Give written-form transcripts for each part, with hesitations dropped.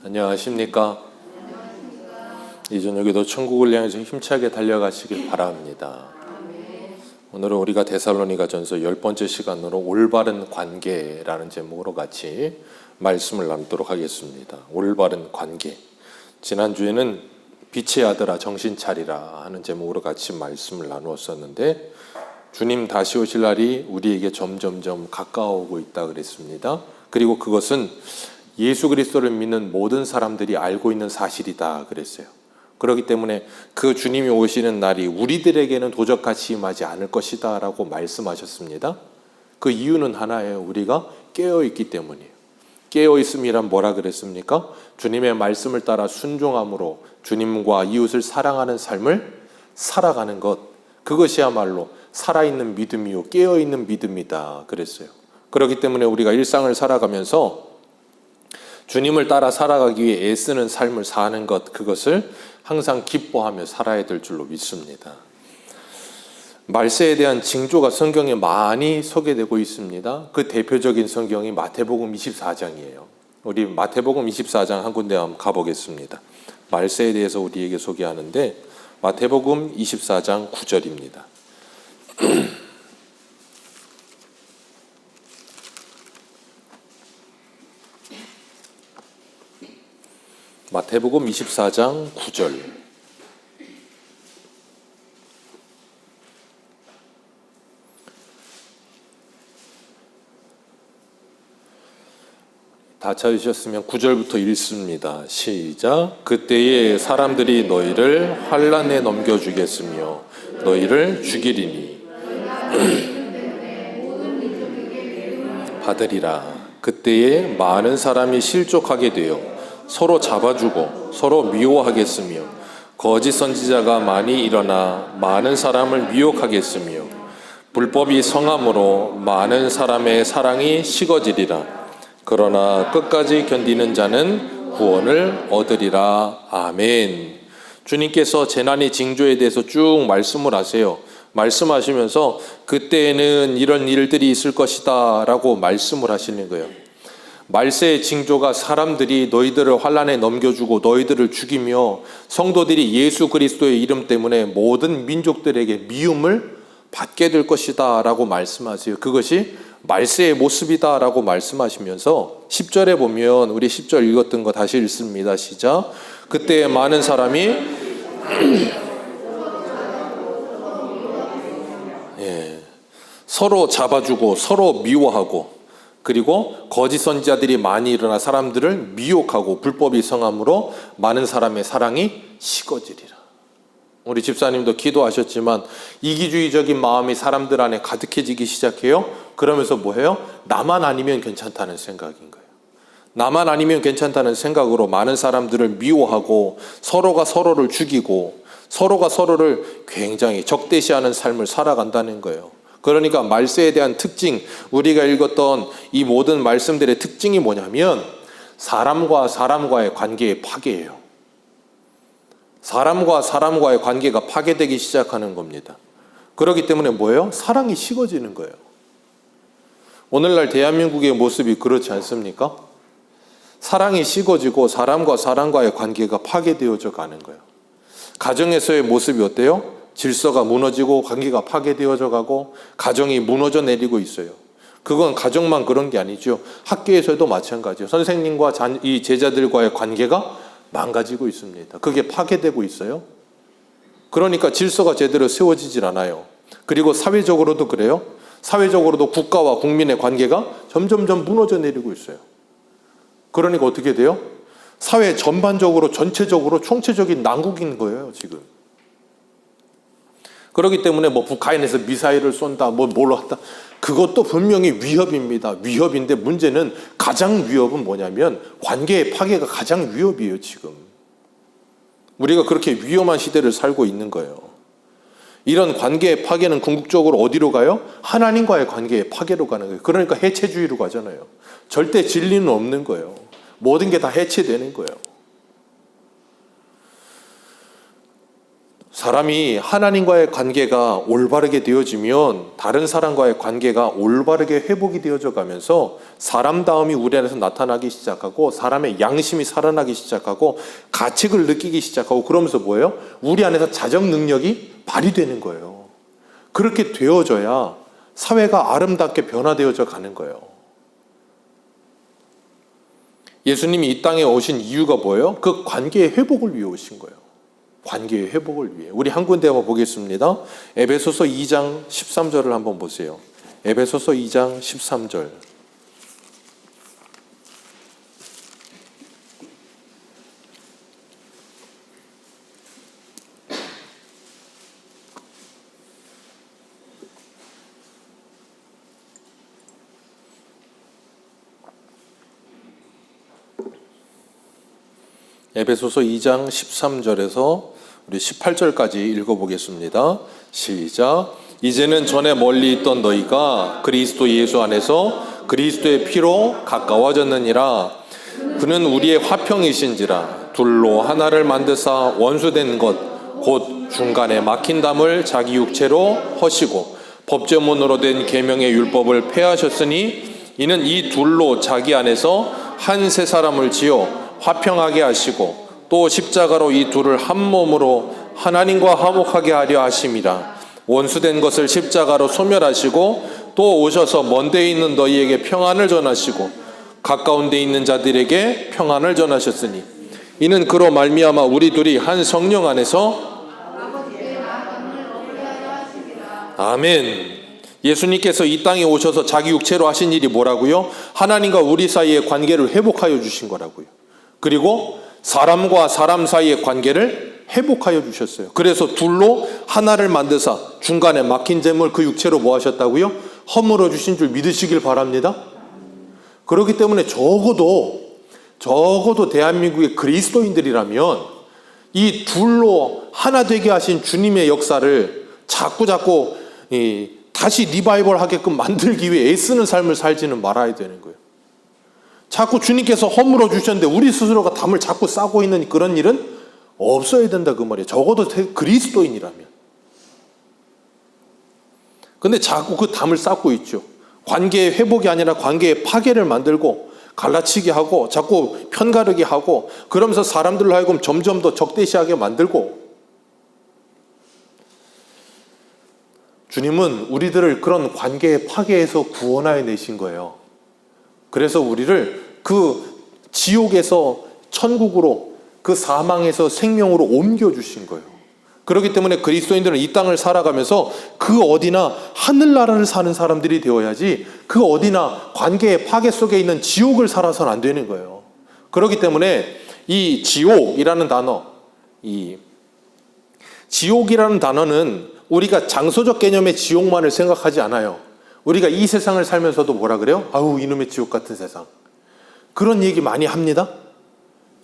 안녕하십니까? 이 저녁에도 천국을 향해서 힘차게 달려가시길 바랍니다. 오늘은 우리가 데살로니가전서 10번째 시간으로 올바른 관계라는 제목으로 같이 말씀을 나누도록 하겠습니다. 올바른 관계. 지난주에는 빛의 아들아 정신 차리라 하는 제목으로 같이 말씀을 나누었었는데, 주님 다시 오실 날이 우리에게 점점점 가까워오고 있다 그랬습니다. 그리고 그것은 예수 그리스도를 믿는 모든 사람들이 알고 있는 사실이다 그랬어요. 그렇기 때문에 그 주님이 오시는 날이 우리들에게는 도적같이 임하지 않을 것이다 라고 말씀하셨습니다. 그 이유는 하나예요. 우리가 깨어있기 때문이에요. 깨어있음이란 뭐라 그랬습니까? 주님의 말씀을 따라 순종함으로 주님과 이웃을 사랑하는 삶을 살아가는 것, 그것이야말로 살아있는 믿음이요 깨어있는 믿음이다 그랬어요. 그렇기 때문에 우리가 일상을 살아가면서 주님을 따라 살아가기 위해 애쓰는 삶을 사는 것, 그것을 항상 기뻐하며 살아야 될 줄로 믿습니다. 말세에 대한 징조가 성경에 많이 소개되고 있습니다. 그 대표적인 성경이 마태복음 24장이에요. 우리 마태복음 24장 한 군데 한번 가보겠습니다. 말세에 대해서 우리에게 소개하는데 마태복음 24장 9절입니다. 마태복음 24장 9절. 다 찾으셨으면 9절부터 읽습니다. 시작. 그때에 사람들이 너희를 환난에 넘겨주겠으며 너희를 죽이리니 받으리라. 그때에 많은 사람이 실족하게 되어 서로 잡아주고 서로 미워하겠으며 거짓 선지자가 많이 일어나 많은 사람을 미혹하겠으며 불법이 성함으로 많은 사람의 사랑이 식어지리라. 그러나 끝까지 견디는 자는 구원을 얻으리라. 아멘. 주님께서 재난의 징조에 대해서 쭉 말씀을 하세요. 말씀하시면서 그때에는 이런 일들이 있을 것이다 라고 말씀을 하시는 거예요. 말세의 징조가 사람들이 너희들을 환난에 넘겨주고 너희들을 죽이며 성도들이 예수 그리스도의 이름 때문에 모든 민족들에게 미움을 받게 될 것이다 라고 말씀하세요. 그것이 말세의 모습이다 라고 말씀하시면서 10절에 보면, 우리 10절 읽었던 거 다시 읽습니다. 시작. 그때 많은 사람이 서로 잡아주고 서로 미워하고, 그리고 거짓 선지자들이 많이 일어나 사람들을 미혹하고 불법이 성함으로 많은 사람의 사랑이 식어지리라. 우리 집사님도 기도하셨지만 이기주의적인 마음이 사람들 안에 가득해지기 시작해요. 그러면서 뭐해요? 나만 아니면 괜찮다는 생각인 거예요. 나만 아니면 괜찮다는 생각으로 많은 사람들을 미워하고 서로가 서로를 죽이고 서로가 서로를 굉장히 적대시하는 삶을 살아간다는 거예요. 그러니까 말세에 대한 특징, 우리가 읽었던 이 모든 말씀들의 특징이 뭐냐면 사람과 사람과의 관계의 파괴예요. 사람과 사람과의 관계가 파괴되기 시작하는 겁니다. 그렇기 때문에 뭐예요? 사랑이 식어지는 거예요. 오늘날 대한민국의 모습이 그렇지 않습니까? 사랑이 식어지고 사람과 사람과의 관계가 파괴되어져 가는 거예요. 가정에서의 모습이 어때요? 질서가 무너지고 관계가 파괴되어져 가고 가정이 무너져 내리고 있어요. 그건 가정만 그런 게 아니죠. 학교에서도 마찬가지예요. 선생님과 이 제자들과의 관계가 망가지고 있습니다. 그게 파괴되고 있어요. 그러니까 질서가 제대로 세워지질 않아요. 그리고 사회적으로도 그래요. 사회적으로도 국가와 국민의 관계가 점점점 무너져 내리고 있어요. 그러니까 어떻게 돼요? 사회 전반적으로 전체적으로 총체적인 난국인 거예요, 지금. 그렇기 때문에 뭐 북한에서 미사일을 쏜다, 뭘로 한다, 그것도 분명히 위협입니다. 위협인데 문제는 가장 위협은 뭐냐면 관계의 파괴가 가장 위협이에요, 지금. 우리가 그렇게 위험한 시대를 살고 있는 거예요. 이런 관계의 파괴는 궁극적으로 어디로 가요? 하나님과의 관계의 파괴로 가는 거예요. 그러니까 해체주의로 가잖아요. 절대 진리는 없는 거예요. 모든 게 다 해체되는 거예요. 사람이 하나님과의 관계가 올바르게 되어지면 다른 사람과의 관계가 올바르게 회복이 되어져 가면서 사람다움이 우리 안에서 나타나기 시작하고 사람의 양심이 살아나기 시작하고 가책을 느끼기 시작하고 그러면서 뭐예요? 우리 안에서 자정 능력이 발휘되는 거예요. 그렇게 되어져야 사회가 아름답게 변화되어져 가는 거예요. 예수님이 이 땅에 오신 이유가 뭐예요? 그 관계의 회복을 위해 오신 거예요. 관계의 회복을 위해. 우리 한 군데 한번 보겠습니다. 에베소서 2장 13절을 한번 보세요. 에베소서 2장 13절. 에베소서 2장 13절에서 우리 18절까지 읽어보겠습니다. 시작. 이제는 전에 멀리 있던 너희가 그리스도 예수 안에서 그리스도의 피로 가까워졌느니라. 그는 우리의 화평이신지라. 둘로 하나를 만드사 원수된 것 곧 중간에 막힌 담을 자기 육체로 허시고 법제문으로 된 계명의 율법을 폐하셨으니 이는 이 둘로 자기 안에서 한 새 사람을 지어 화평하게 하시고 또 십자가로 이 둘을 한 몸으로 하나님과 화목하게 하려 하심이라. 원수된 것을 십자가로 소멸하시고 또 오셔서 먼 데에 있는 너희에게 평안을 전하시고 가까운 데에 있는 자들에게 평안을 전하셨으니 이는 그로 말미암아 우리 둘이 한 성령 안에서 아멘. 예수님께서 이 땅에 오셔서 자기 육체로 하신 일이 뭐라고요? 하나님과 우리 사이의 관계를 회복하여 주신 거라고요. 그리고 사람과 사람 사이의 관계를 회복하여 주셨어요. 그래서 둘로 하나를 만드사 중간에 막힌 점을 그 육체로 뭐 하셨다고요? 허물어 주신 줄 믿으시길 바랍니다. 그렇기 때문에 적어도 대한민국의 그리스도인들이라면 이 둘로 하나 되게 하신 주님의 역사를 자꾸 다시 리바이벌 하게끔 만들기 위해 애쓰는 삶을 살지는 말아야 되는 거예요. 자꾸 주님께서 허물어 주셨는데 우리 스스로가 담을 자꾸 싸고 있는 그런 일은 없어야 된다 그 말이에요. 적어도 그리스도인이라면. 근데 자꾸 그 담을 쌓고 있죠. 관계의 회복이 아니라 관계의 파괴를 만들고 갈라치기 하고 자꾸 편가르기 하고 그러면서 사람들로 하여금 점점 더 적대시하게 만들고. 주님은 우리들을 그런 관계의 파괴에서 구원하여 내신 거예요. 그래서 우리를 그 지옥에서 천국으로 그 사망에서 생명으로 옮겨주신 거예요. 그렇기 때문에 그리스도인들은 이 땅을 살아가면서 그 어디나 하늘나라를 사는 사람들이 되어야지 그 어디나 관계의 파괴 속에 있는 지옥을 살아서는 안 되는 거예요. 그렇기 때문에 이 지옥이라는 단어는 우리가 장소적 개념의 지옥만을 생각하지 않아요. 우리가 이 세상을 살면서도 뭐라 그래요? 아우 이놈의 지옥 같은 세상. 그런 얘기 많이 합니다.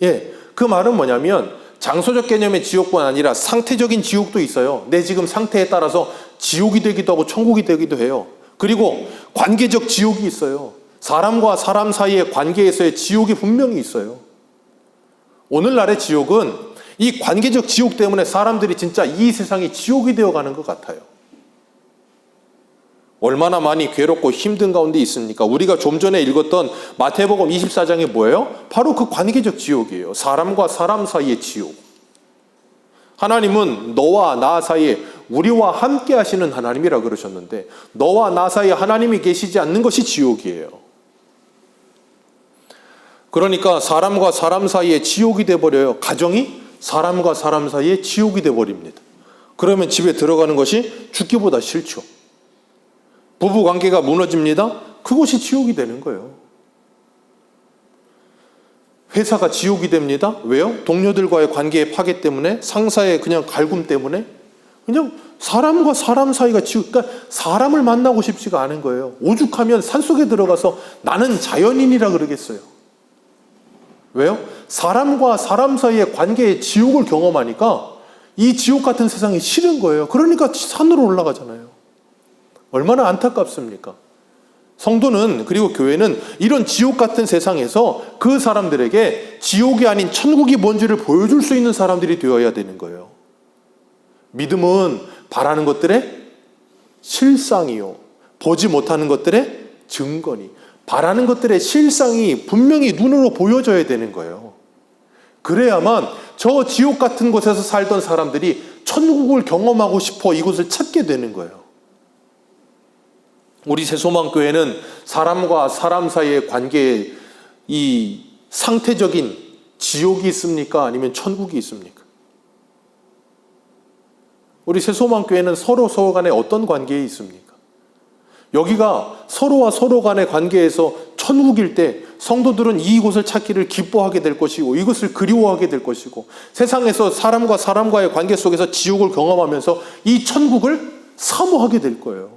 예, 그 말은 뭐냐면 장소적 개념의 지옥뿐 아니라 상태적인 지옥도 있어요. 내 지금 상태에 따라서 지옥이 되기도 하고 천국이 되기도 해요. 그리고 관계적 지옥이 있어요. 사람과 사람 사이의 관계에서의 지옥이 분명히 있어요. 오늘날의 지옥은 이 관계적 지옥 때문에 사람들이 진짜 이 세상이 지옥이 되어가는 것 같아요. 얼마나 많이 괴롭고 힘든 가운데 있습니까? 우리가 좀 전에 읽었던 마태복음 24장이 뭐예요? 바로 그 관계적 지옥이에요. 사람과 사람 사이의 지옥. 하나님은 너와 나 사이에 우리와 함께 하시는 하나님이라 그러셨는데 너와 나 사이에 하나님이 계시지 않는 것이 지옥이에요. 그러니까 사람과 사람 사이에 지옥이 돼버려요. 가정이 사람과 사람 사이에 지옥이 돼버립니다. 그러면 집에 들어가는 것이 죽기보다 싫죠. 부부관계가 무너집니다. 그것이 지옥이 되는 거예요. 회사가 지옥이 됩니다. 왜요? 동료들과의 관계의 파괴 때문에, 상사의 그냥 갈굼 때문에, 그냥 사람과 사람 사이가 지옥. 그러니까 사람을 만나고 싶지가 않은 거예요. 오죽하면 산속에 들어가서 나는 자연인이라 그러겠어요. 왜요? 사람과 사람 사이의 관계의 지옥을 경험하니까 이 지옥 같은 세상이 싫은 거예요. 그러니까 산으로 올라가잖아요. 얼마나 안타깝습니까? 성도는, 그리고 교회는 이런 지옥 같은 세상에서 그 사람들에게 지옥이 아닌 천국이 뭔지를 보여줄 수 있는 사람들이 되어야 되는 거예요. 믿음은 바라는 것들의 실상이요, 보지 못하는 것들의 증거니. 바라는 것들의 실상이 분명히 눈으로 보여져야 되는 거예요. 그래야만 저 지옥 같은 곳에서 살던 사람들이 천국을 경험하고 싶어 이곳을 찾게 되는 거예요. 우리 새소망교회는 사람과 사람 사이의 관계에 이 상태적인 지옥이 있습니까? 아니면 천국이 있습니까? 우리 새소망교회는 서로 간에 어떤 관계에 있습니까? 여기가 서로와 서로 간의 관계에서 천국일 때 성도들은 이곳을 찾기를 기뻐하게 될 것이고 이것을 그리워하게 될 것이고, 세상에서 사람과 사람과의 관계 속에서 지옥을 경험하면서 이 천국을 사모하게 될 거예요.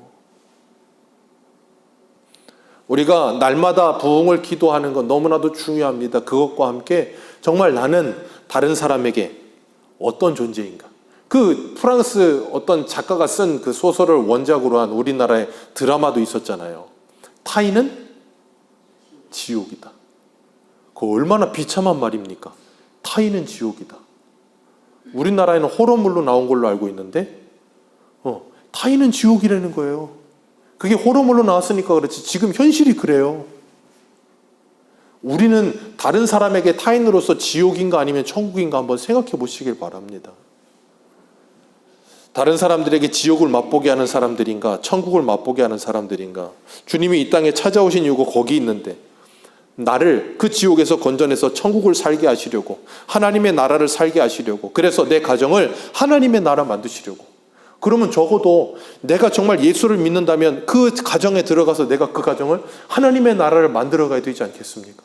우리가 날마다 부흥을 기도하는 건 너무나도 중요합니다. 그것과 함께 정말 나는 다른 사람에게 어떤 존재인가. 그 프랑스 어떤 작가가 쓴 그 소설을 원작으로 한 우리나라의 드라마도 있었잖아요. 타인은 지옥이다. 그거 얼마나 비참한 말입니까? 타인은 지옥이다. 우리나라에는 호러물로 나온 걸로 알고 있는데 타인은 지옥이라는 거예요. 그게 호러물로 나왔으니까 그렇지 지금 현실이 그래요. 우리는 다른 사람에게 타인으로서 지옥인가 아니면 천국인가 한번 생각해 보시길 바랍니다. 다른 사람들에게 지옥을 맛보게 하는 사람들인가, 천국을 맛보게 하는 사람들인가. 주님이 이 땅에 찾아오신 이유가 거기 있는데 나를 그 지옥에서 건져내서 천국을 살게 하시려고, 하나님의 나라를 살게 하시려고, 그래서 내 가정을 하나님의 나라 만드시려고. 그러면 적어도 내가 정말 예수를 믿는다면 그 가정에 들어가서 내가 그 가정을 하나님의 나라를 만들어 가야 되지 않겠습니까?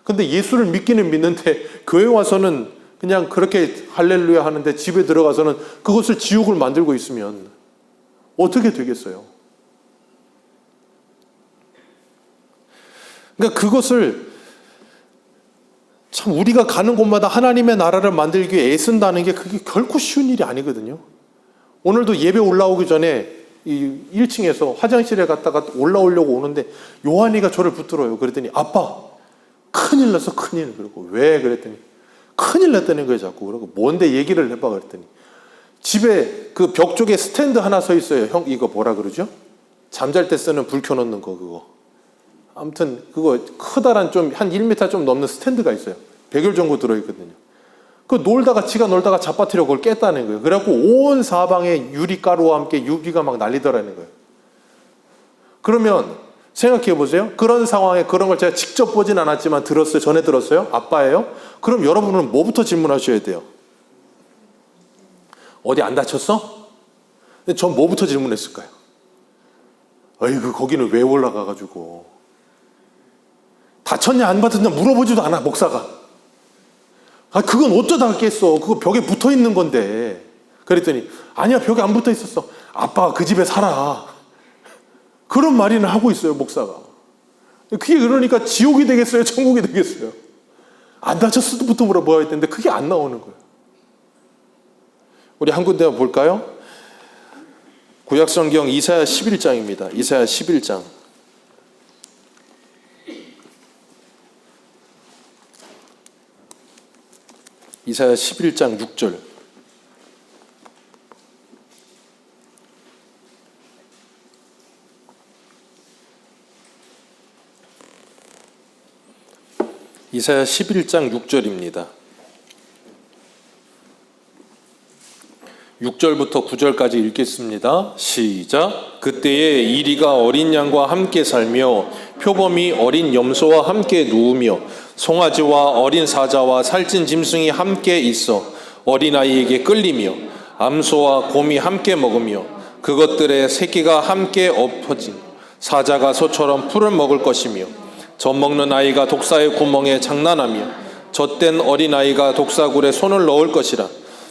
근데 예수를 믿기는 믿는데 교회 와서는 그냥 그렇게 할렐루야 하는데 집에 들어가서는 그것을 지옥을 만들고 있으면 어떻게 되겠어요? 그러니까 그것을 참 우리가 가는 곳마다 하나님의 나라를 만들기 위해 애쓴다는 게 그게 결코 쉬운 일이 아니거든요. 오늘도 예배 올라오기 전에 이 1층에서 화장실에 갔다가 올라오려고 오는데 요한이가 저를 붙들어요. 그랬더니 아빠 큰일 났어 큰일. 그러고 왜? 그랬더니 큰일 났다는 거예요 자꾸. 그러고 뭔데 얘기를 해봐 그랬더니 집에 그 벽 쪽에 스탠드 하나 서 있어요. 형 이거 뭐라 그러죠? 잠잘 때 쓰는 불 켜놓는 거 그거. 아무튼 그거 커다란 좀 한 1m 좀 넘는 스탠드가 있어요. 100일 정도 들어있거든요. 그 놀다가 지가 놀다가 잡아뜨려 그걸 깼다는 거예요. 그래갖고 온 사방에 유리가루와 함께 유기가 막 날리더라는 거예요. 그러면 생각해 보세요. 그런 상황에 그런 걸 제가 직접 보진 않았지만 들었어요. 전에 들었어요. 아빠예요? 그럼 여러분은 뭐부터 질문하셔야 돼요? 어디 안 다쳤어? 전 뭐부터 질문했을까요? 어이구 거기는 왜 올라가가지고 다쳤냐 안 다쳤냐 물어보지도 않아 목사가. 아 그건 어쩌다가 깼어. 그거 벽에 붙어 있는 건데. 그랬더니 아니야 벽에 안 붙어 있었어. 아빠가 그 집에 살아. 그런 말이나 하고 있어요 목사가. 그게 그러니까 지옥이 되겠어요 천국이 되겠어요? 안 다쳤을 때부터 물어봐야 되는데 그게 안 나오는 거예요. 우리 한 군데 볼까요? 구약성경 이사야 11장입니다. 이사야 11장. 이사야 11장 6절. 이사야 11장 6절입니다. 6절부터 9절까지 읽겠습니다. 시작. 그때에 이리가 어린 양과 함께 살며 표범이 어린 염소와 함께 누우며 송아지와 어린 사자와 살찐 짐승이 함께 있어 어린아이에게 끌리며 암소와 곰이 함께 먹으며 그것들의 새끼가 함께 엎어진 사자가 소처럼 풀을 먹을 것이며 젖 먹는 아이가 독사의 구멍에 장난하며 젖된 어린아이가 독사굴에 손을 넣을 것이라.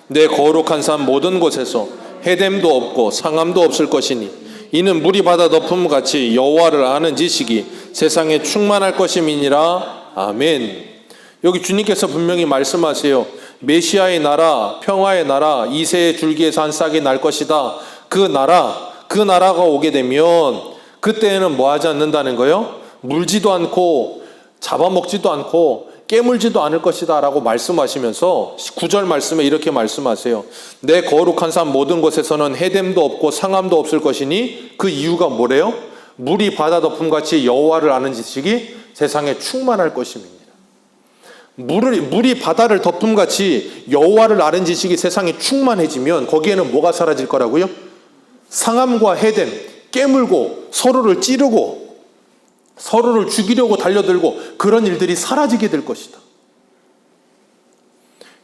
내 거룩한 산 모든 곳에서 해됨도 없고 상함도 없을 것이니 이는 물이 바다 덮음같이 여호와를 아는 지식이 세상에 충만할 것임이니라. 아멘. 여기 주님께서 분명히 말씀하세요. 메시아의 나라, 평화의 나라, 이새의 줄기에서 한 싹이 날 것이다. 그 나라가 오게 되면 그때에는 뭐 하지 않는다는 거예요? 물지도 않고 잡아먹지도 않고 깨물지도 않을 것이다 라고 말씀하시면서 9절 말씀에 이렇게 말씀하세요. 내 거룩한 산 모든 곳에서는 해됨도 없고 상함도 없을 것이니 그 이유가 뭐래요? 물이 바다 덮음같이 여호와를 아는 지식이 세상에 충만할 것입니다. 물이 바다를 덮음같이 여호와를 아는 지식이 세상에 충만해지면 거기에는 뭐가 사라질 거라고요? 상함과 해됨, 깨물고 서로를 찌르고 서로를 죽이려고 달려들고 그런 일들이 사라지게 될 것이다.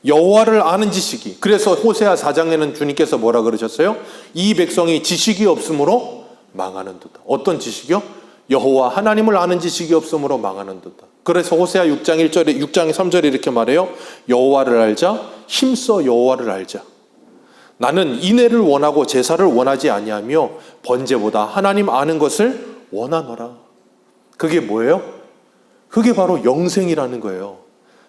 여호와를 아는 지식이, 그래서 호세아 4장에는 주님께서 뭐라 그러셨어요? 이 백성이 지식이 없으므로 망하는 듯. 어떤 지식이요? 여호와 하나님을 아는 지식이 없으므로 망하는 듯. 그래서 호세아 6장 1절에 6장 3절에 이렇게 말해요. 여호와를 알자, 힘써 여호와를 알자. 나는 인애를 원하고 제사를 원하지 아니하며 번제보다 하나님 아는 것을 원하노라. 그게 뭐예요? 그게 바로 영생이라는 거예요.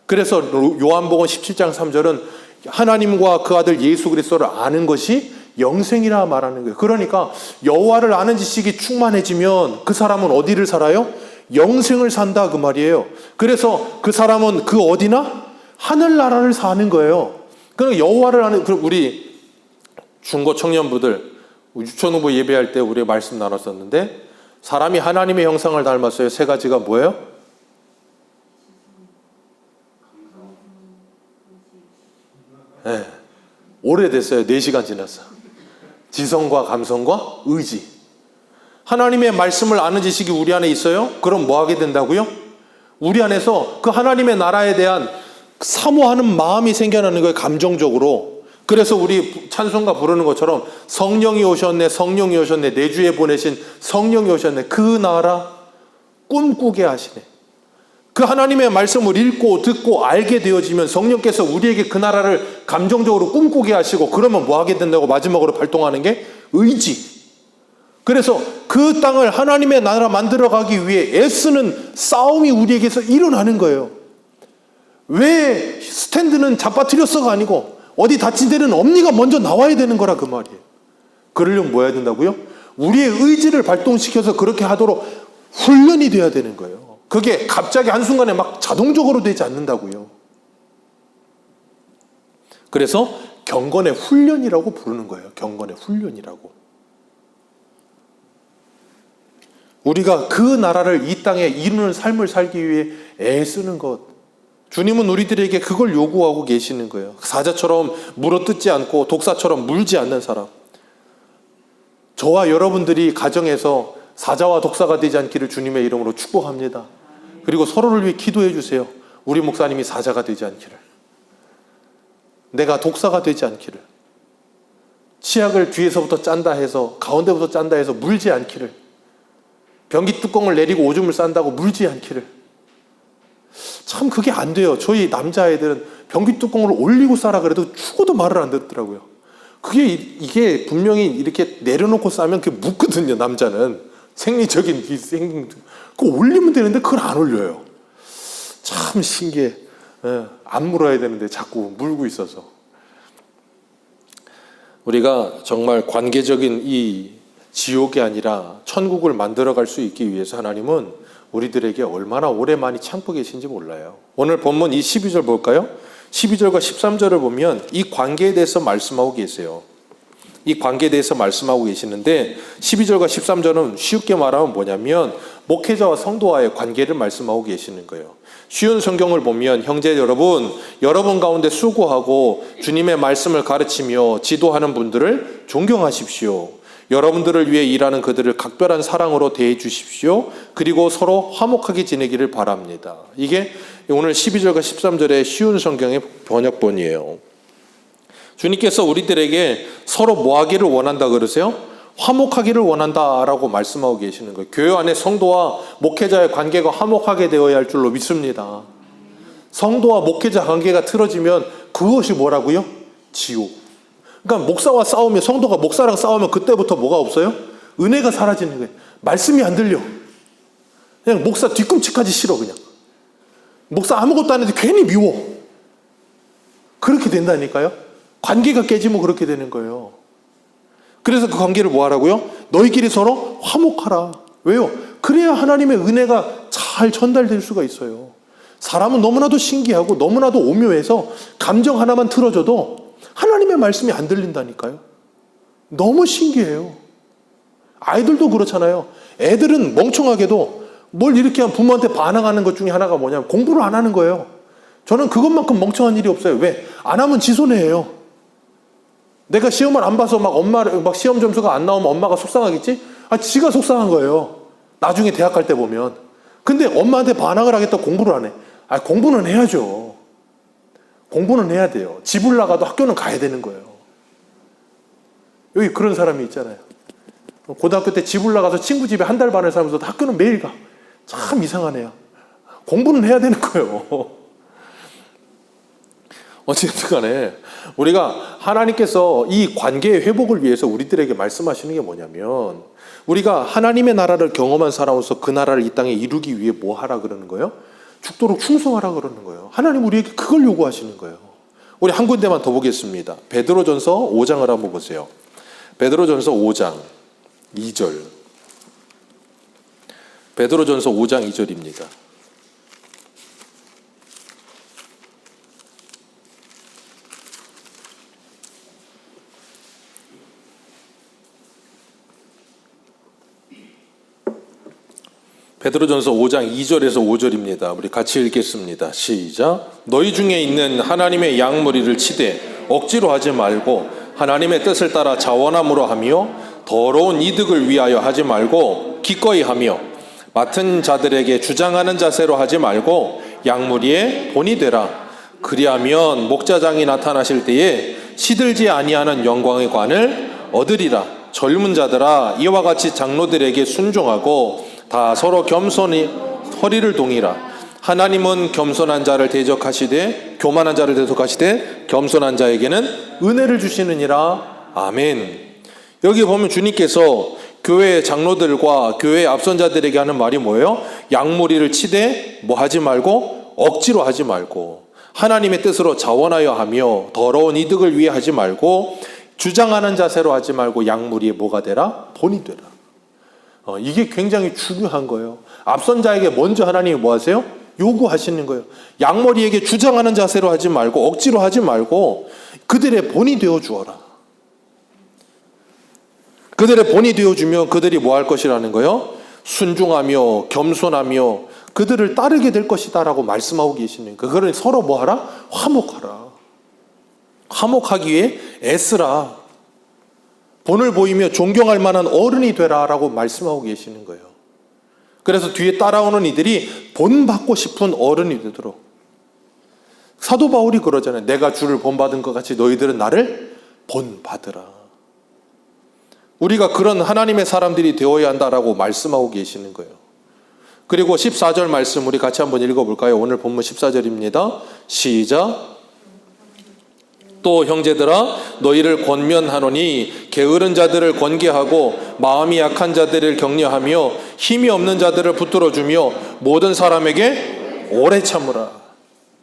그래서 요한복음 17장 3절은 하나님과 그 아들 예수 그리스도를 아는 것이 영생이라 말하는 거예요. 그러니까 여호와를 아는 지식이 충만해지면 그 사람은 어디를 살아요? 영생을 산다 그 말이에요. 그래서 그 사람은 그 어디나 하늘나라를 사는 거예요. 그러니까 여호와를 아는, 우리 중고 청년부들 유천후보 예배할 때 우리 말씀 나눴었는데, 사람이 하나님의 형상을 닮았어요. 세 가지가 뭐예요? 네. 오래됐어요. 4시간 지났어. 지성과 감성과 의지. 하나님의 말씀을 아는 지식이 우리 안에 있어요? 그럼 뭐 하게 된다고요? 우리 안에서 그 하나님의 나라에 대한 사모하는 마음이 생겨나는 거예요. 감정적으로. 그래서 우리 찬송가 부르는 것처럼 성령이 오셨네, 성령이 오셨네, 내 주에 보내신 성령이 오셨네. 그 나라 꿈꾸게 하시네. 그 하나님의 말씀을 읽고 듣고 알게 되어지면 성령께서 우리에게 그 나라를 감정적으로 꿈꾸게 하시고, 그러면 뭐 하게 된다고 마지막으로 발동하는 게 의지. 그래서 그 땅을 하나님의 나라 만들어가기 위해 애쓰는 싸움이 우리에게서 일어나는 거예요. 왜 스탠드는 잡아뜨렸어가 아니고 어디 다친 데는 엄니가 먼저 나와야 되는 거라 그 말이에요. 그러려면 뭐 해야 된다고요? 우리의 의지를 발동시켜서 그렇게 하도록 훈련이 돼야 되는 거예요. 그게 갑자기 한순간에 막 자동적으로 되지 않는다고요. 그래서 경건의 훈련이라고 부르는 거예요. 경건의 훈련이라고. 우리가 그 나라를 이 땅에 이루는 삶을 살기 위해 애쓰는 것, 주님은 우리들에게 그걸 요구하고 계시는 거예요. 사자처럼 물어뜯지 않고 독사처럼 물지 않는 사람. 저와 여러분들이 가정에서 사자와 독사가 되지 않기를 주님의 이름으로 축복합니다. 그리고 서로를 위해 기도해 주세요. 우리 목사님이 사자가 되지 않기를, 내가 독사가 되지 않기를, 치약을 뒤에서부터 짠다 해서 가운데부터 짠다 해서 물지 않기를, 변기 뚜껑을 내리고 오줌을 싼다고 물지 않기를. 참 그게 안 돼요. 저희 남자애들은 변기 뚜껑을 올리고 싸라 그래도 죽어도 말을 안 듣더라고요. 이게 분명히 이렇게 내려놓고 싸면 그게 묻거든요. 남자는 생리적인 그거 올리면 되는데 그걸 안 올려요. 참 신기해. 안 물어야 되는데 자꾸 물고 있어서. 우리가 정말 관계적인 이 지옥이 아니라 천국을 만들어갈 수 있기 위해서 하나님은 우리들에게 얼마나 오래 많이 참고 계신지 몰라요. 오늘 본문 이 12절 볼까요? 12절과 13절을 보면 이 관계에 대해서 말씀하고 계세요. 이 관계에 대해서 말씀하고 계시는데 12절과 13절은 쉽게 말하면 뭐냐면 목회자와 성도와의 관계를 말씀하고 계시는 거예요. 쉬운 성경을 보면 형제 여러분 가운데 수고하고 주님의 말씀을 가르치며 지도하는 분들을 존경하십시오. 여러분들을 위해 일하는 그들을 각별한 사랑으로 대해 주십시오. 그리고 서로 화목하게 지내기를 바랍니다. 이게 오늘 12절과 13절의 쉬운 성경의 번역본이에요. 주님께서 우리들에게 서로 뭐 하기를 원한다 그러세요? 화목하기를 원한다라고 말씀하고 계시는 거예요. 교회 안에 성도와 목회자의 관계가 화목하게 되어야 할 줄로 믿습니다. 성도와 목회자 관계가 틀어지면 그것이 뭐라고요? 지옥. 그러니까 목사와 싸우면, 성도가 목사랑 싸우면 그때부터 뭐가 없어요? 은혜가 사라지는 거예요. 말씀이 안 들려. 그냥 목사 뒤꿈치까지 싫어. 그냥 목사 아무것도 안 해도 괜히 미워. 그렇게 된다니까요. 관계가 깨지면 그렇게 되는 거예요. 그래서 그 관계를 뭐 하라고요? 너희끼리 서로 화목하라. 왜요? 그래야 하나님의 은혜가 잘 전달될 수가 있어요. 사람은 너무나도 신기하고 너무나도 오묘해서 감정 하나만 틀어줘도 하나님의 말씀이 안 들린다니까요. 너무 신기해요. 아이들도 그렇잖아요. 애들은 멍청하게도 뭘 이렇게 하면 부모한테 반항하는 것 중에 하나가 뭐냐면 공부를 안 하는 거예요. 저는 그것만큼 멍청한 일이 없어요. 왜? 안 하면 지 손해예요. 내가 시험을 안 봐서 막 시험 점수가 안 나오면 엄마가 속상하겠지? 지가 속상한 거예요. 나중에 대학 갈 때 보면. 근데 엄마한테 반항을 하겠다 공부를 안 해. 공부는 해야죠. 공부는 해야 돼요. 집을 나가도 학교는 가야 되는 거예요. 여기 그런 사람이 있잖아요. 고등학교 때 집을 나가서 친구 집에 한 달 반을 살면서 학교는 매일 가. 참 이상하네요. 공부는 해야 되는 거예요. 어쨌든 간에 우리가 하나님께서 이 관계의 회복을 위해서 우리들에게 말씀하시는 게 뭐냐면 우리가 하나님의 나라를 경험한 사람으로서 그 나라를 이 땅에 이루기 위해 뭐 하라 그러는 거예요? 죽도록 충성하라 그러는 거예요. 하나님 우리에게 그걸 요구하시는 거예요. 우리 한 군데만 더 보겠습니다. 베드로전서 5장을 한번 보세요. 베드로전서 5장 2절. 베드로전서 5장 2절입니다. 베드로전서 5장 2절에서 5절입니다. 우리 같이 읽겠습니다. 시작. 너희 중에 있는 하나님의 양무리를 치되 억지로 하지 말고 하나님의 뜻을 따라 자원함으로 하며 더러운 이득을 위하여 하지 말고 기꺼이 하며 맡은 자들에게 주장하는 자세로 하지 말고 양무리의 본이 되라. 그리하면 목자장이 나타나실 때에 시들지 아니하는 영광의 관을 얻으리라. 젊은 자들아 이와 같이 장로들에게 순종하고 다 서로 겸손히 허리를 동이라. 하나님은 겸손한 자를 대적하시되 교만한 자를 대적하시되 겸손한 자에게는 은혜를 주시느니라. 아멘. 여기 보면 주님께서 교회 장로들과 교회 앞선자들에게 하는 말이 뭐예요? 양무리를 치되 뭐 하지 말고 억지로 하지 말고 하나님의 뜻으로 자원하여 하며 더러운 이득을 위해 하지 말고 주장하는 자세로 하지 말고 양무리에 뭐가 되라? 본이 되라. 이게 굉장히 중요한 거예요. 앞선 자에게 먼저 하나님이 뭐 하세요? 요구하시는 거예요. 양머리에게 주장하는 자세로 하지 말고 억지로 하지 말고 그들의 본이 되어 주어라. 그들의 본이 되어 주면 그들이 뭐 할 것이라는 거예요? 순종하며 겸손하며 그들을 따르게 될 것이다라고 말씀하고 계시는 거예요. 그거를 서로 뭐 하라? 화목하라. 화목하기 위해 애쓰라. 본을 보이며 존경할 만한 어른이 되라라고 말씀하고 계시는 거예요. 그래서 뒤에 따라오는 이들이 본받고 싶은 어른이 되도록. 사도 바울이 그러잖아요. 내가 주를 본받은 것 같이 너희들은 나를 본받으라. 우리가 그런 하나님의 사람들이 되어야 한다라고 말씀하고 계시는 거예요. 그리고 14절 말씀 우리 같이 한번 읽어볼까요? 오늘 본문 14절입니다. 시작. 또 형제들아 너희를 권면하노니 게으른 자들을 권계하고 마음이 약한 자들을 격려하며 힘이 없는 자들을 붙들어주며 모든 사람에게 오래 참으라.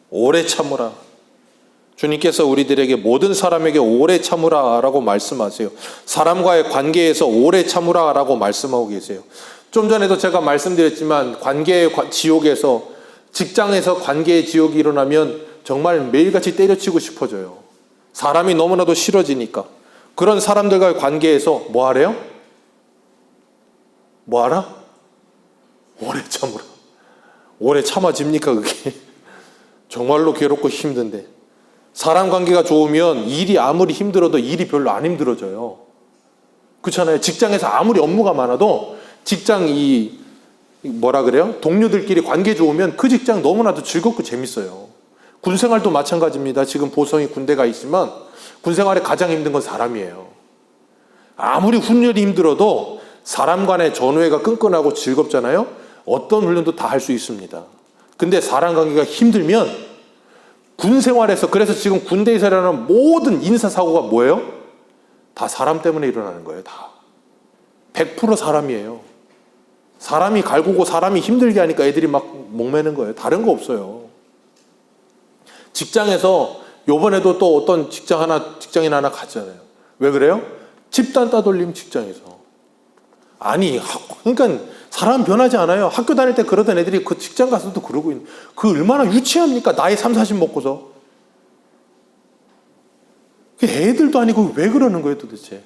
오래 참으라. 주님께서 우리들에게 모든 사람에게 오래 참으라 라고 말씀하세요. 사람과의 관계에서 오래 참으라 라고 말씀하고 계세요. 좀 전에도 제가 말씀드렸지만 관계의 지옥에서 직장에서 관계의 지옥이 일어나면 정말 매일같이 때려치고 싶어져요. 사람이 너무나도 싫어지니까. 그런 사람들과의 관계에서 뭐 하래요? 뭐 하라? 오래 참으라. 오래 참아집니까 그게? 정말로 괴롭고 힘든데. 사람 관계가 좋으면 일이 아무리 힘들어도 일이 별로 안 힘들어져요. 그렇잖아요. 직장에서 아무리 업무가 많아도 직장 뭐라 그래요? 동료들끼리 관계 좋으면 그 직장 너무나도 즐겁고 재밌어요. 군생활도 마찬가지입니다. 지금 보성이 군대가 있지만 군생활에 가장 힘든 건 사람이에요. 아무리 훈련이 힘들어도 사람 간의 전우애가 끈끈하고 즐겁잖아요. 어떤 훈련도 다 할 수 있습니다. 근데 사람 관계가 힘들면 군생활에서 그래서 지금 군대에서 일어나는 모든 인사사고가 뭐예요? 다 사람 때문에 일어나는 거예요. 다 100% 사람이에요. 사람이 갈구고 사람이 힘들게 하니까 애들이 막 목매는 거예요. 다른 거 없어요. 직장에서 요번에도 또 어떤 직장인 하나 갔잖아요. 왜 그래요? 집단 따돌림 직장에서. 아니, 그러니까 사람 변하지 않아요. 학교 다닐 때 그러던 애들이 그 직장 가서도 그러고 있는. 그 얼마나 유치합니까? 나이 30, 40 먹고서. 애들도 아니고 왜 그러는 거예요 도대체?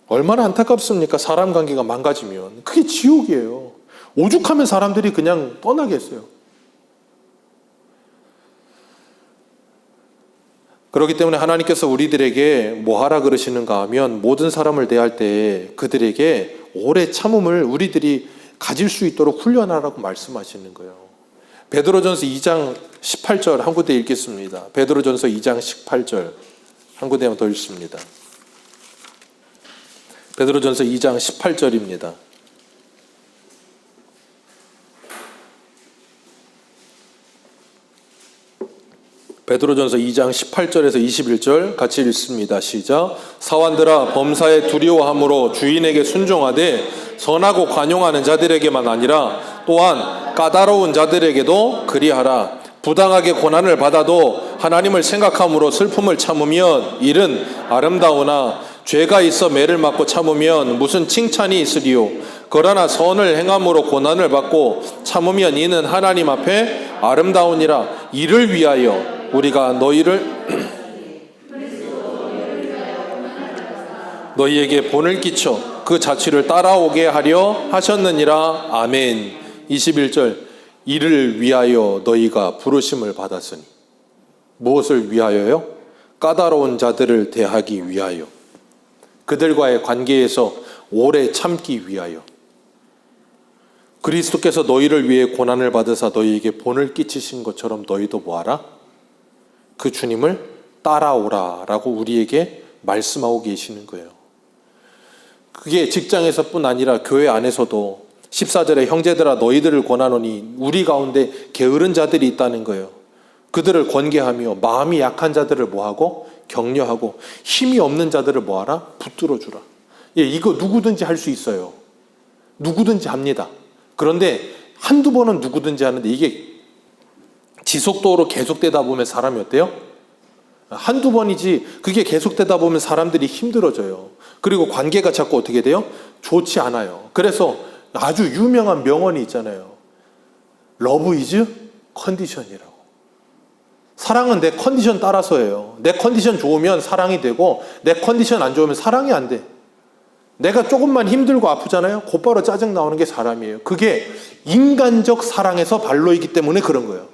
얼마나 안타깝습니까? 사람 관계가 망가지면. 그게 지옥이에요. 오죽하면 사람들이 그냥 떠나겠어요. 그렇기 때문에 하나님께서 우리들에게 뭐 하라 그러시는가 하면 모든 사람을 대할 때 그들에게 오래 참음을 우리들이 가질 수 있도록 훈련하라고 말씀하시는 거예요. 베드로전서 2장 18절 한 구대 읽겠습니다. 베드로전서 2장 18절 한 구대만 더 읽습니다. 베드로전서 2장 18절입니다. 베드로전서 2장 18절에서 21절 같이 읽습니다. 시작. 사환들아 범사에 두려워함으로 주인에게 순종하되 선하고 관용하는 자들에게만 아니라 또한 까다로운 자들에게도 그리하라. 부당하게 고난을 받아도 하나님을 생각함으로 슬픔을 참으면 일은 아름다우나 죄가 있어 매를 맞고 참으면 무슨 칭찬이 있으리요. 그러나 선을 행함으로 고난을 받고 참으면 이는 하나님 앞에 아름다우니라. 이를 위하여 우리가 너희에게 본을 끼쳐 그 자취를 따라오게 하려 하셨느니라. 아멘. 21절 이를 위하여 너희가 부르심을 받았으니. 무엇을 위하여요? 까다로운 자들을 대하기 위하여, 그들과의 관계에서 오래 참기 위하여. 그리스도께서 너희를 위해 고난을 받으사 너희에게 본을 끼치신 것처럼 너희도 뭐하라? 그 주님을 따라오라 라고 우리에게 말씀하고 계시는 거예요. 그게 직장에서뿐 아니라 교회 안에서도 14절에 형제들아 너희들을 권하노니 우리 가운데 게으른 자들이 있다는 거예요. 그들을 권계하며 마음이 약한 자들을 뭐하고? 격려하고 힘이 없는 자들을 뭐하라? 붙들어주라. 예, 이거 누구든지 할 수 있어요. 누구든지 합니다. 그런데 한두 번은 누구든지 하는데 이게 지속적으로 계속되다 보면 사람이 어때요? 한두 번이지 그게 계속되다 보면 사람들이 힘들어져요. 그리고 관계가 자꾸 어떻게 돼요? 좋지 않아요. 그래서 아주 유명한 명언이 있잖아요. Love is condition이라고. 사랑은 내 컨디션 따라서예요. 내 컨디션 좋으면 사랑이 되고 내 컨디션 안 좋으면 사랑이 안 돼. 내가 조금만 힘들고 아프잖아요. 곧바로 짜증 나오는 게 사람이에요. 그게 인간적 사랑에서 발로이기 때문에 그런 거예요.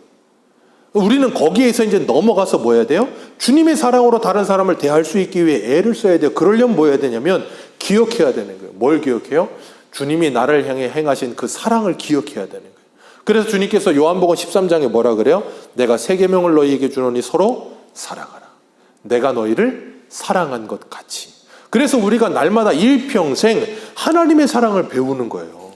우리는 거기에서 이제 넘어가서 뭐 해야 돼요? 주님의 사랑으로 다른 사람을 대할 수 있기 위해 애를 써야 돼요. 그러려면 뭐 해야 되냐면 기억해야 되는 거예요. 뭘 기억해요? 주님이 나를 향해 행하신 그 사랑을 기억해야 되는 거예요. 그래서 주님께서 요한복음 13장에 뭐라 그래요? 내가 새 계명을 너희에게 주노니 서로 사랑하라. 내가 너희를 사랑한 것 같이. 그래서 우리가 날마다 일평생 하나님의 사랑을 배우는 거예요.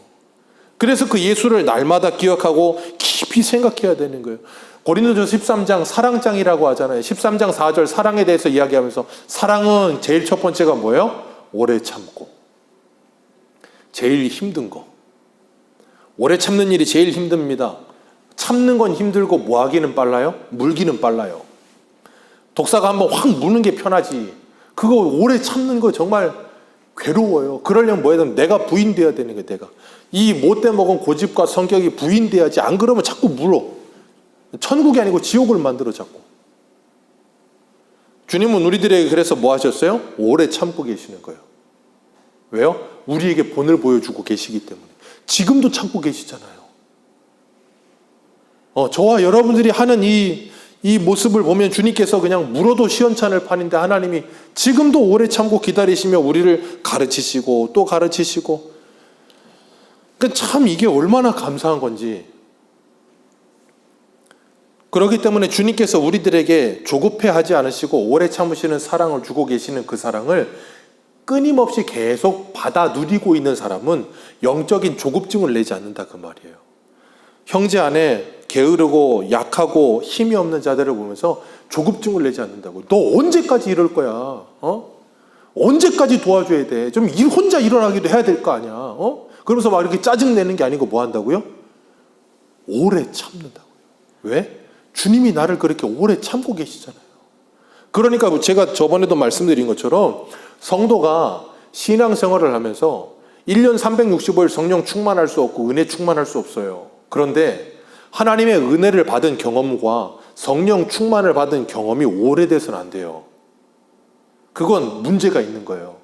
그래서 그 예수를 날마다 기억하고 깊이 생각해야 되는 거예요. 고린도전서 13장 사랑장이라고 하잖아요. 13장 4절 사랑에 대해서 이야기하면서 사랑은 제일 첫 번째가 뭐예요? 오래 참고. 제일 힘든 거. 오래 참는 일이 제일 힘듭니다. 참는 건 힘들고 뭐 하기는 빨라요? 물기는 빨라요. 독사가 한번 확 무는 게 편하지. 그거 오래 참는 거 정말 괴로워요. 그러려면 뭐 해야 되면 내가 부인돼야 되는 거예요. 내가. 이 못돼 먹은 고집과 성격이 부인돼야지. 안 그러면 자꾸 물어. 천국이 아니고 지옥을 만들어 자꾸. 주님은 우리들에게 그래서 뭐 하셨어요? 오래 참고 계시는 거예요. 왜요? 우리에게 본을 보여주고 계시기 때문에. 지금도 참고 계시잖아요. 저와 여러분들이 하는 이 모습을 보면 주님께서 그냥 물어도 시원찮을 판인데 하나님이 지금도 오래 참고 기다리시며 우리를 가르치시고 또 가르치시고. 그러니까 참 이게 얼마나 감사한 건지. 그렇기 때문에 주님께서 우리들에게 조급해하지 않으시고 오래 참으시는 사랑을 주고 계시는 그 사랑을 끊임없이 계속 받아 누리고 있는 사람은 영적인 조급증을 내지 않는다 그 말이에요. 형제 안에 게으르고 약하고 힘이 없는 자들을 보면서 조급증을 내지 않는다고. 너 언제까지 이럴 거야? 언제까지 도와줘야 돼? 좀 혼자 일어나기도 해야 될 거 아니야? 그러면서 막 이렇게 짜증 내는 게 아니고 뭐 한다고요? 오래 참는다고요. 왜? 주님이 나를 그렇게 오래 참고 계시잖아요. 그러니까 제가 저번에도 말씀드린 것처럼 성도가 신앙생활을 하면서 1년 365일 성령 충만할 수 없고 은혜 충만할 수 없어요. 그런데 하나님의 은혜를 받은 경험과 성령 충만을 받은 경험이 오래돼서는 안 돼요. 그건 문제가 있는 거예요.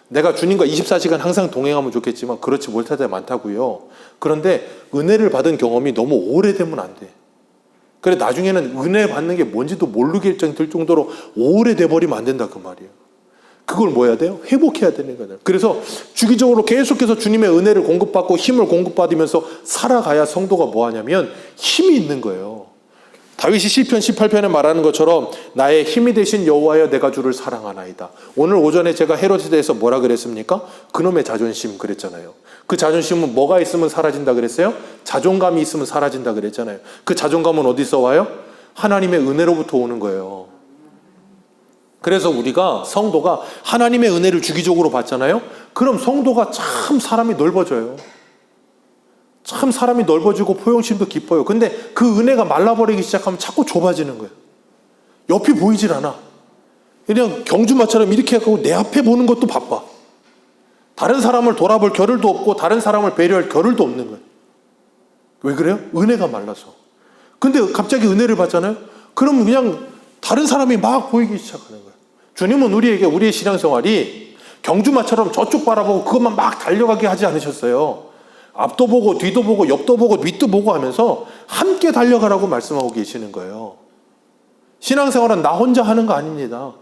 내가 주님과 24시간 항상 동행하면 좋겠지만 그렇지 못할 때 많다고요. 그런데 은혜를 받은 경험이 너무 오래되면 안 돼. 그래 나중에는 은혜 받는 게 뭔지도 모르게 될 정도로 오래돼 버리면 안 된다 그 말이에요. 그걸 뭐 해야 돼요? 회복해야 되는 거예요. 그래서 주기적으로 계속해서 주님의 은혜를 공급받고 힘을 공급받으면서 살아가야 성도가 뭐 하냐면 힘이 있는 거예요. 다윗이 시편 18편에 말하는 것처럼 나의 힘이 되신 여호와여 내가 주를 사랑하나이다. 오늘 오전에 제가 헤롯에 대해서 뭐라 그랬습니까? 그놈의 자존심 그랬잖아요. 그 자존심은 뭐가 있으면 사라진다 그랬어요? 자존감이 있으면 사라진다 그랬잖아요. 그 자존감은 어디서 와요? 하나님의 은혜로부터 오는 거예요. 그래서 우리가 성도가 하나님의 은혜를 주기적으로 받잖아요. 그럼 성도가 참 사람이 넓어져요. 참 사람이 넓어지고 포용심도 깊어요. 근데 그 은혜가 말라버리기 시작하면 자꾸 좁아지는 거예요. 옆이 보이질 않아. 그냥 경주마처럼 이렇게 하고 내 앞에 보는 것도 바빠. 다른 사람을 돌아볼 겨를도 없고 다른 사람을 배려할 겨를도 없는 거예요. 왜 그래요? 은혜가 말라서. 근데 갑자기 은혜를 받잖아요. 그러면 그냥 다른 사람이 막 보이기 시작하는 거예요. 주님은 우리에게 우리의 신앙생활이 경주마처럼 저쪽 바라보고 그것만 막 달려가게 하지 않으셨어요. 앞도 보고 뒤도 보고 옆도 보고 밑도 보고 하면서 함께 달려가라고 말씀하고 계시는 거예요. 신앙생활은 나 혼자 하는 거 아닙니다.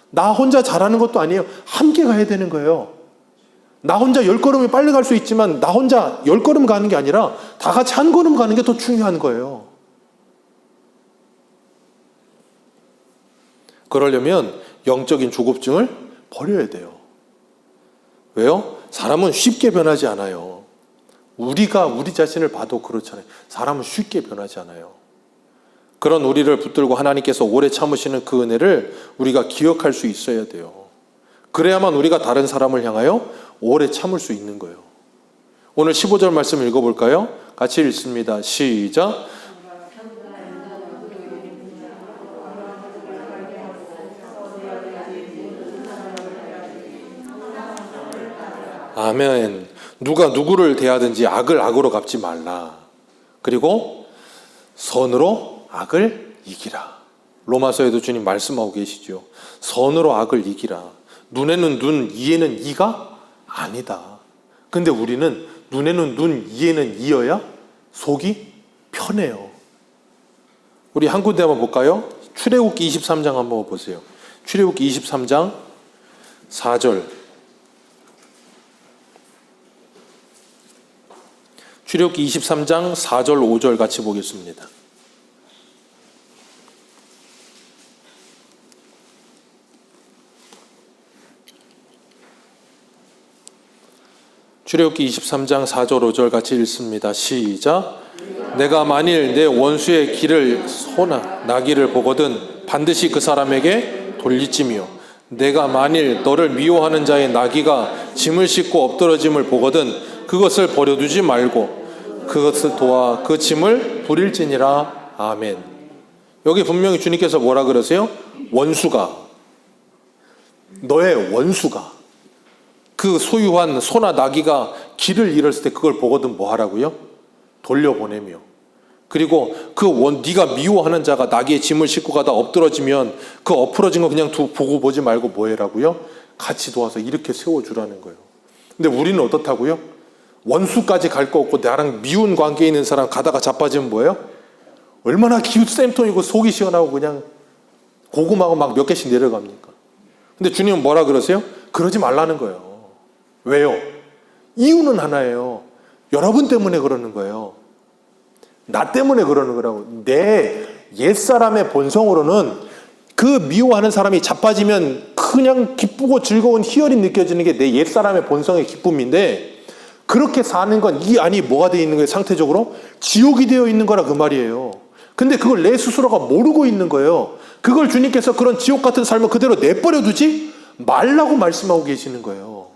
나 혼자 잘하는 것도 아니에요. 함께 가야 되는 거예요. 나 혼자 10걸음이 빨리 갈 수 있지만 나 혼자 10걸음 가는 게 아니라 다 같이 한 걸음 가는 게 더 중요한 거예요. 그러려면 영적인 조급증을 버려야 돼요. 왜요? 사람은 쉽게 변하지 않아요. 우리가 우리 자신을 봐도 그렇잖아요. 사람은 쉽게 변하지 않아요. 그런 우리를 붙들고 하나님께서 오래 참으시는 그 은혜를 우리가 기억할 수 있어야 돼요. 그래야만 우리가 다른 사람을 향하여 오래 참을 수 있는 거예요. 오늘 15절 말씀 읽어볼까요? 같이 읽습니다. 시작. 아멘. 누가 누구를 대하든지 악을 악으로 갚지 말라. 그리고 선으로 악을 이기라. 로마서에도 주님 말씀하고 계시죠. 선으로 악을 이기라. 눈에는 눈, 이에는 이가 아니다. 근데 우리는 눈에는 눈, 이에는 이여야 속이 편해요. 우리 한 군데 한번 볼까요? 출애굽기 23장 한번 보세요. 출애굽기 23장 4절. 출애굽기 23장 4절 5절 같이 보겠습니다. 출애굽기 23장 4절 5절 같이 읽습니다. 시작. 내가 만일 내 원수의 길을 소나 나귀를 보거든 반드시 그 사람에게 돌리지며 내가 만일 너를 미워하는 자의 나귀가 짐을 싣고 엎드러짐을 보거든 그것을 버려두지 말고 그것을 도와 그 짐을 부릴지니라. 아멘. 여기 분명히 주님께서 뭐라 그러세요? 원수가, 너의 원수가, 그 소유한 소나 나귀가 길을 잃었을 때 그걸 보거든 뭐 하라고요? 돌려보내며. 그리고 네가 미워하는 자가 나귀의 짐을 싣고 가다 엎드러지면 그 엎드러진 거 그냥 보고 보지 말고 뭐 해라고요? 같이 도와서 이렇게 세워주라는 거예요. 근데 우리는 어떻다고요? 원수까지 갈 거 없고 나랑 미운 관계에 있는 사람 가다가 자빠지면 뭐예요? 얼마나 기웃쌤통이고 속이 시원하고 그냥 고구마가 막 몇 개씩 내려갑니까? 근데 주님은 뭐라 그러세요? 그러지 말라는 거예요. 왜요? 이유는 하나예요. 여러분 때문에 그러는 거예요. 나 때문에 그러는 거라고. 내 옛사람의 본성으로는 그 미워하는 사람이 자빠지면 그냥 기쁘고 즐거운 희열이 느껴지는 게 내 옛사람의 본성의 기쁨인데 그렇게 사는 건 이 안이 뭐가 되어 있는 거예요? 상태적으로 지옥이 되어 있는 거라 그 말이에요. 근데 그걸 내 스스로가 모르고 있는 거예요. 그걸 주님께서 그런 지옥 같은 삶을 그대로 내버려 두지 말라고 말씀하고 계시는 거예요.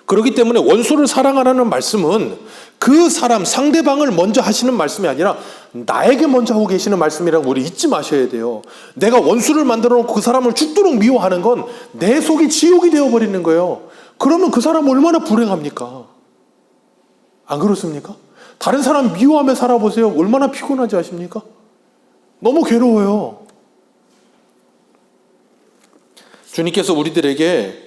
그렇기 때문에 원수를 사랑하라는 말씀은 그 사람 상대방을 먼저 하시는 말씀이 아니라 나에게 먼저 하고 계시는 말씀이라고 우리 잊지 마셔야 돼요. 내가 원수를 만들어 놓고 그 사람을 죽도록 미워하는 건 내 속이 지옥이 되어버리는 거예요. 그러면 그 사람 얼마나 불행합니까? 안 그렇습니까? 다른 사람 미워하며 살아보세요. 얼마나 피곤하지 아십니까? 너무 괴로워요. 주님께서 우리들에게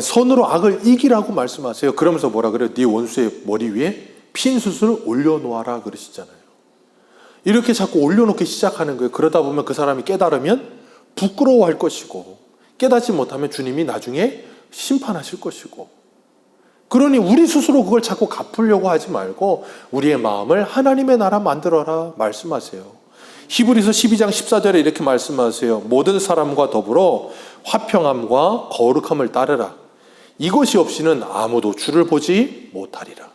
선으로 악을 이기라고 말씀하세요. 그러면서 뭐라 그래요? 네 원수의 머리 위에 핀 숯을 올려놓아라 그러시잖아요. 이렇게 자꾸 올려놓기 시작하는 거예요. 그러다 보면 그 사람이 깨달으면 부끄러워할 것이고, 깨닫지 못하면 주님이 나중에 심판하실 것이고, 그러니 우리 스스로 그걸 자꾸 갚으려고 하지 말고 우리의 마음을 하나님의 나라 만들어라 말씀하세요. 히브리서 12장 14절에 이렇게 말씀하세요. 모든 사람과 더불어 화평함과 거룩함을 따르라. 이것이 없이는 아무도 주를 보지 못하리라.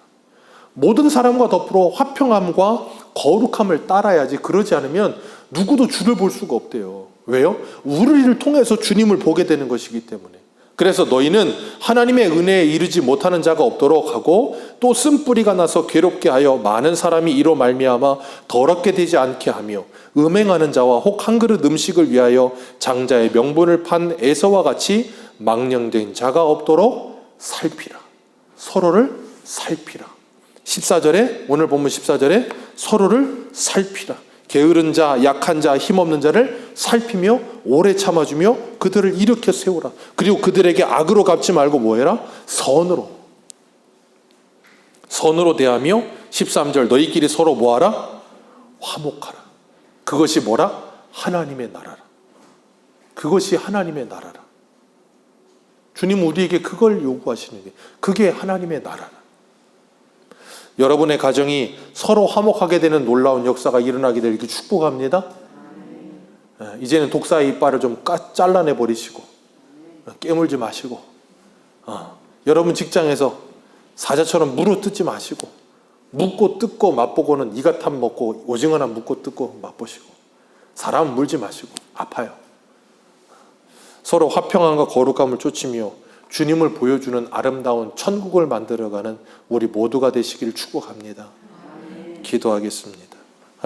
모든 사람과 더불어 화평함과 거룩함을 따라야지. 그러지 않으면 누구도 주를 볼 수가 없대요. 왜요? 우리를 통해서 주님을 보게 되는 것이기 때문에. 그래서 너희는 하나님의 은혜에 이르지 못하는 자가 없도록 하고 또 쓴뿌리가 나서 괴롭게 하여 많은 사람이 이로 말미암아 더럽게 되지 않게 하며 음행하는 자와 혹 한 그릇 음식을 위하여 장자의 명분을 판 에서와 같이 망령된 자가 없도록 살피라. 서로를 살피라. 14절에, 오늘 본문 14절에 서로를 살피라. 게으른 자, 약한 자, 힘없는 자를 살피며 오래 참아주며 그들을 일으켜 세우라. 그리고 그들에게 악으로 갚지 말고 뭐해라? 선으로 대하며 13절 너희끼리 서로 뭐하라? 화목하라. 그것이 뭐라? 하나님의 나라라. 그것이 하나님의 나라라. 주님 우리에게 그걸 요구하시는 게, 그게 하나님의 나라라. 여러분의 가정이 서로 화목하게 되는 놀라운 역사가 일어나게 되길 축복합니다. 이제는 독사의 이빨을 좀 잘라내 버리시고 깨물지 마시고, 여러분 직장에서 사자처럼 물어뜯지 마시고 묻고 뜯고 맛보고는 이가탐 먹고 오징어나 묻고 뜯고 맛보시고, 사람 물지 마시고 아파요. 서로 화평함과 거룩함을 쫓으며 주님을 보여주는 아름다운 천국을 만들어가는 우리 모두가 되시기를 축복합니다. 기도하겠습니다.